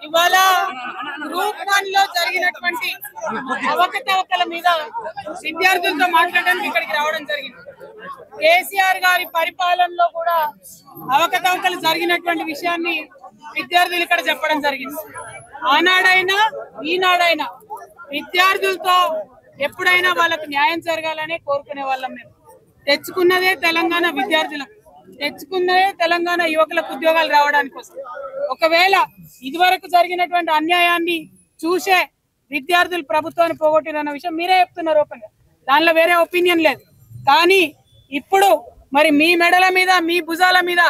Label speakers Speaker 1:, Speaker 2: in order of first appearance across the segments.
Speaker 1: ఇవాళ గ్రూప్ 1 లో జరిగినటువంటి అవకతవకల మీద విద్యార్థులతో మాట్లాడడానికి ఇక్కడికి రావడం జరిగింది. కేసీఆర్ గారి పరిపాలనలో కూడా అవకతవకలు జరిగినటువంటి విషయాన్ని విద్యార్థులు ఇక్కడ చెప్పడం జరిగింది. ఆనాడైనా ఈనాడైనా విద్యార్థులతో ఎప్పుడైనా వాళ్ళకి న్యాయం జరగాలనే కోరుకునే వాళ్ళం. మేము తెచ్చుకున్నదే తెలంగాణ విద్యార్థులకు, తెచ్చుకున్నదే తెలంగాణ యువకులకు ఉద్యోగాలు రావడానికి కోసం. ఒకవేళ ఇదివరకు జరిగినటువంటి అన్యాయాన్ని చూసే విద్యార్థులు ప్రభుత్వాన్ని పోగొట్టిరన్న విషయం మీరే చెప్తున్నారు ఓపెన్గా, దానిలో వేరే ఒపీనియన్ లేదు. కానీ ఇప్పుడు మరి మీ మెడల మీద మీ భుజాల మీద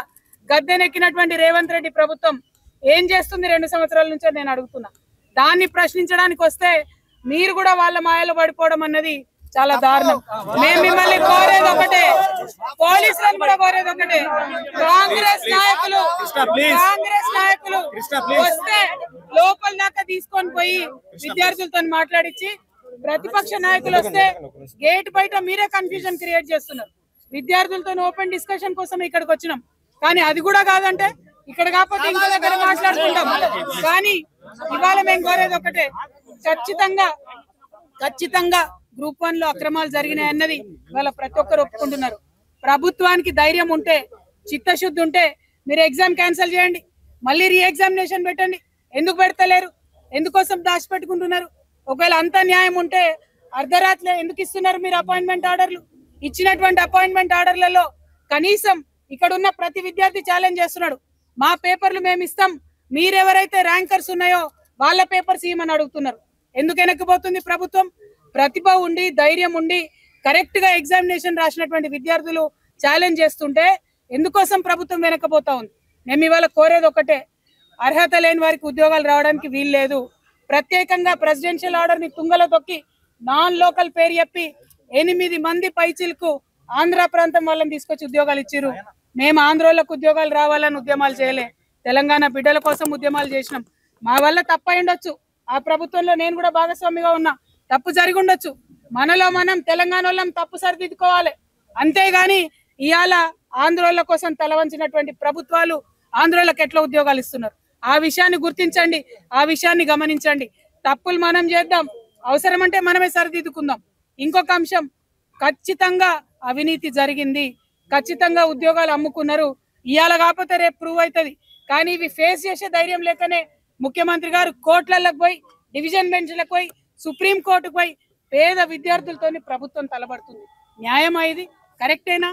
Speaker 1: గద్దెనెక్కినటువంటి రేవంత్ రెడ్డి ప్రభుత్వం ఏం చేస్తుంది 2 సంవత్సరాల నుంచి నేను అడుగుతున్నా. దాన్ని ప్రశ్నించడానికి వస్తే మీరు కూడా వాళ్ళ మాయలో పడిపోవడం అన్నది చాలా దారుణం. మేము మిమ్మల్ని కోరేది ఒకటే, పోలీసులను కూడా కోరేది ఒకటే, కాంగ్రెస్ నాయకులు వస్తే లోపల దాకా తీసుకొని పోయి విద్యార్థులతో మాట్లాడించి, ప్రతిపక్ష నాయకులు వస్తే గేట్ బయట మీరే కన్ఫ్యూజన్ క్రియేట్ చేస్తున్నారు. విద్యార్థులతో ఓపెన్ డిస్కషన్ కోసం ఇక్కడికి వచ్చినాం, కానీ అది కూడా కాదంటే ఇక్కడ కాకపోతే ఇంకో దగ్గర మాట్లాడుకుంటాం. కానీ ఇవాళ మేము కోరేది ఒకటే, ఖచ్చితంగా గ్రూప్ 1 లో అక్రమాలు జరిగినాయి అన్నది ఇవాళ ప్రతి ఒక్కరు ఒప్పుకుంటున్నారు. ప్రభుత్వానికి ధైర్యం ఉంటే, చిత్తశుద్ధి ఉంటే మీరు ఎగ్జామ్ క్యాన్సిల్ చేయండి, మళ్ళీ రీ ఎగ్జామినేషన్ పెట్టండి. ఎందుకు పెడతలేరు? ఎందుకోసం దాచిపెట్టుకుంటున్నారు? ఒకవేళ అంత న్యాయం ఉంటే అర్ధరాత్రి ఎందుకు ఇస్తున్నారు మీరు అపాయింట్మెంట్ ఆర్డర్లు? ఇచ్చినటువంటి అపాయింట్మెంట్ ఆర్డర్లలో కనీసం ఇక్కడ ఉన్న ప్రతి విద్యార్థి ఛాలెంజ్ చేస్తున్నాడు, మా పేపర్లు మేము ఇస్తాం, మీరెవరైతే ర్యాంకర్స్ ఉన్నాయో వాళ్ళ పేపర్స్ ఇవ్వమని అడుగుతున్నారు. ఎందుకు వెనక్కిపోతుంది ప్రభుత్వం? ప్రతిభ ఉండి ధైర్యం ఉండి కరెక్ట్ గా ఎగ్జామినేషన్ రాసినటువంటి విద్యార్థులు ఛాలెంజ్ చేస్తుంటే ఎందుకోసం ప్రభుత్వం వెనకపోతా ఉంది? మేము ఇవాళ కోరేది ఒకటే, అర్హత లేని వారికి ఉద్యోగాలు రావడానికి వీలు లేదు. ప్రత్యేకంగా ప్రెసిడెన్షియల్ ఆర్డర్ ని తుంగలో తొక్కి నాన్ లోకల్ పేరు చెప్పి 8 మంది పైచిలకు ఆంధ్ర ప్రాంతం వాళ్ళని తీసుకొచ్చి ఉద్యోగాలు ఇచ్చిర్రు. మేము ఆంధ్రోళ్ళకు ఉద్యోగాలు రావాలని ఉద్యమాలు చేయలే, తెలంగాణ బిడ్డల కోసం ఉద్యమాలు చేసినాం. మా వల్ల తప్పై ఉండొచ్చు, ఆ ప్రభుత్వంలో నేను కూడా భాగస్వామిగా ఉన్నా, తప్పు జరిగి ఉండొచ్చు. మనలో మనం తెలంగాణ వాళ్ళం తప్పు సరిదిద్దుకోవాలి. అంతేగాని ఇవాళ ఆంధ్రోళ్ళ కోసం తలవంచినటువంటి ప్రభుత్వాలు ఆంధ్రోళ్ళకి ఎట్లా ఉద్యోగాలు ఇస్తున్నారు? ఆ విషయాన్ని గుర్తించండి, ఆ విషయాన్ని గమనించండి. తప్పులు మనం చేద్దాం, అవసరమంటే మనమే సరిదిద్దుకుందాం. ఇంకొక అంశం, ఖచ్చితంగా అవినీతి జరిగింది, ఖచ్చితంగా ఉద్యోగాలు అమ్ముకున్నారు. ఇవాళ కాకపోతే రేపు ప్రూవ్ అవుతుంది. కానీ ఇవి ఫేస్ చేసే ధైర్యం లేకనే ముఖ్యమంత్రి గారు కోర్టులకు పోయి, డివిజన్ బెంచ్లకు పోయి, సుప్రీం కోర్టుకు పోయి పేద విద్యార్థులతోని ప్రభుత్వం తలబడుతుంది. న్యాయమా ఇది? కరెక్టేనా?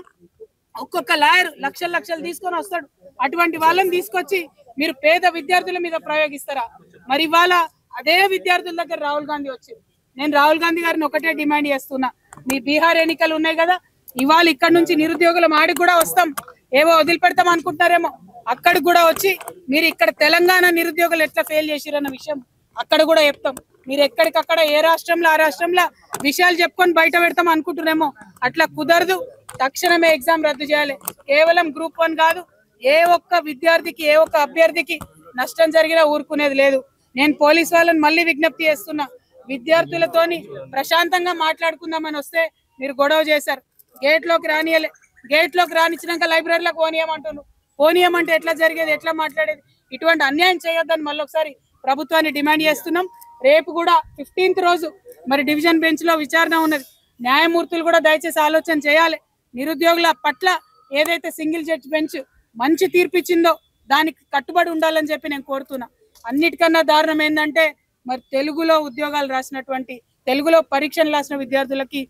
Speaker 1: ఒక్కొక్క లాయర్ లక్షలు తీసుకొని వస్తాడు, అటువంటి వాళ్ళని తీసుకొచ్చి మీరు పేద విద్యార్థుల మీద ప్రయోగిస్తారా? మరి ఇవాళ అదే విద్యార్థుల దగ్గర రాహుల్ గాంధీ వచ్చింది. నేను రాహుల్ గాంధీ గారిని ఒకటే డిమాండ్ చేస్తున్నా, మీ బీహార్ ఎన్నికలు ఉన్నాయి కదా, ఇవాళ ఇక్కడ నుంచి నిరుద్యోగుల మాడికి కూడా వస్తాం, ఏవో వదిలిపెడతాం అనుకుంటారేమో, అక్కడికి కూడా వచ్చి మీరు ఇక్కడ తెలంగాణ నిరుద్యోగులు ఎట్లా ఫెయిల్ చేసిరన్న విషయం అక్కడ కూడా చెప్తాం. మీరు ఎక్కడికక్కడ ఏ రాష్ట్రంలో ఆ రాష్ట్రంలో విషయాలు చెప్పుకొని బయట పెడతాం అనుకుంటున్నారేమో, అట్లా కుదరదు. తక్షణమే ఎగ్జామ్ రద్దు చేయాలి. కేవలం గ్రూప్ 1 కాదు, ఏ ఒక్క విద్యార్థికి ఏ ఒక్క అభ్యర్థికి నష్టం జరిగినా ఊరుకునేది లేదు. నేను పోలీస్ వాళ్ళని మళ్ళీ విజ్ఞప్తి చేస్తున్నా, విద్యార్థులతోని ప్రశాంతంగా మాట్లాడుకుందామని వస్తే మీరు గొడవ చేశారు, గేట్ లోకి రానియలే. గేట్ లోకి రానిచ్చినాక లైబ్రరీలోకి పోనీయమంటున్నారు. పోనీయమంటే ఎట్లా జరిగేది, ఎట్లా మాట్లాడేది? ఇటువంటి అన్యాయం చేయొద్దని మళ్ళీ ఒకసారి ప్రభుత్వాన్ని డిమాండ్ చేస్తున్నాం. రేపు కూడా 15th రోజు మరి డివిజన్ బెంచ్ లో విచారణ ఉన్నది. న్యాయమూర్తులు కూడా దయచేసి ఆలోచన చేయాలి. నిరుద్యోగుల పట్ల ఏదైతే సింగిల్ జడ్జి బెంచ్ మంచి తీర్పు ఇచ్చిందో దానికి కట్టుబడి ఉండాలని చెప్పి నేను కోరుతున్నా. అన్నిటికన్నా దారుణం ఏంటంటే మరి తెలుగులో ఉద్యోగాలు రాసినటువంటి, తెలుగులో పరీక్షలు రాసిన విద్యార్థులకి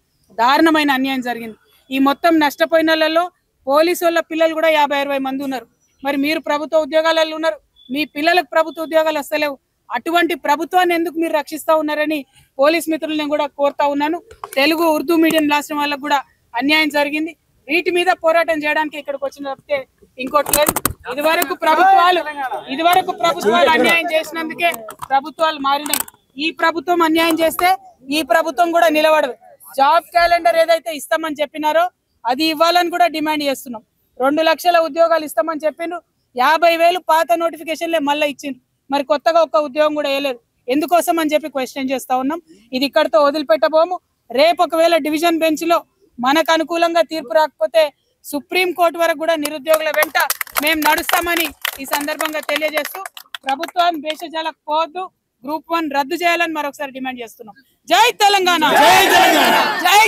Speaker 1: దారుణమైన అన్యాయం జరిగింది. ఈ మొత్తం నష్టపోయిన వాళ్ళలో పోలీసు వాళ్ళ పిల్లలు కూడా 50-60 మంది ఉన్నారు. మరి మీరు ప్రభుత్వ ఉద్యోగాలలో ఉన్నారు, మీ పిల్లలకు ప్రభుత్వ ఉద్యోగాలు వస్తలేవు. అటువంటి ప్రభుత్వాన్ని ఎందుకు మీరు రక్షిస్తా ఉన్నారని పోలీస్ మిత్రులు నేను కూడా కోరుతా ఉన్నాను. తెలుగు ఉర్దూ మీడియం రాసిన వాళ్ళకు కూడా అన్యాయం జరిగింది. వీటి మీద పోరాటం చేయడానికి ఇక్కడికి వచ్చిన తప్పితే ఇంకోటి లేదు. ఇదివరకు ప్రభుత్వాలు అన్యాయం చేసినందుకే ప్రభుత్వాలు మారినాయి. ఈ ప్రభుత్వం అన్యాయం చేస్తే ఈ ప్రభుత్వం కూడా నిలబడదు. జాబ్ క్యాలెండర్ ఏదైతే ఇస్తామని చెప్పినారో అది ఇవ్వాలని కూడా డిమాండ్ చేస్తున్నాం. 2 లక్షల ఉద్యోగాలు ఇస్తామని చెప్పిండ్రు, 50,000 పాత నోటిఫికేషన్లే మళ్ళీ ఇచ్చిండ్రు. మరి కొత్తగా ఒక్క ఉద్యోగం కూడా వేయలేదు. ఎందుకోసం అని చెప్పి క్వశ్చన్ చేస్తా ఉన్నాం. ఇది ఇక్కడితో వదిలిపెట్టబోము. రేపు ఒకవేళ డివిజన్ బెంచ్ లో మనకు అనుకూలంగా తీర్పు రాకపోతే సుప్రీం కోర్టు వరకు కూడా నిరుద్యోగుల వెంట మేము నడుస్తామని ఈ సందర్భంగా తెలియజేస్తూ ప్రభుత్వం భేషజాలకు పోవద్దు, గ్రూప్ 1 రద్దు చేయాలని మరొకసారి డిమాండ్ చేస్తున్నాం. జై తెలంగాణ, జై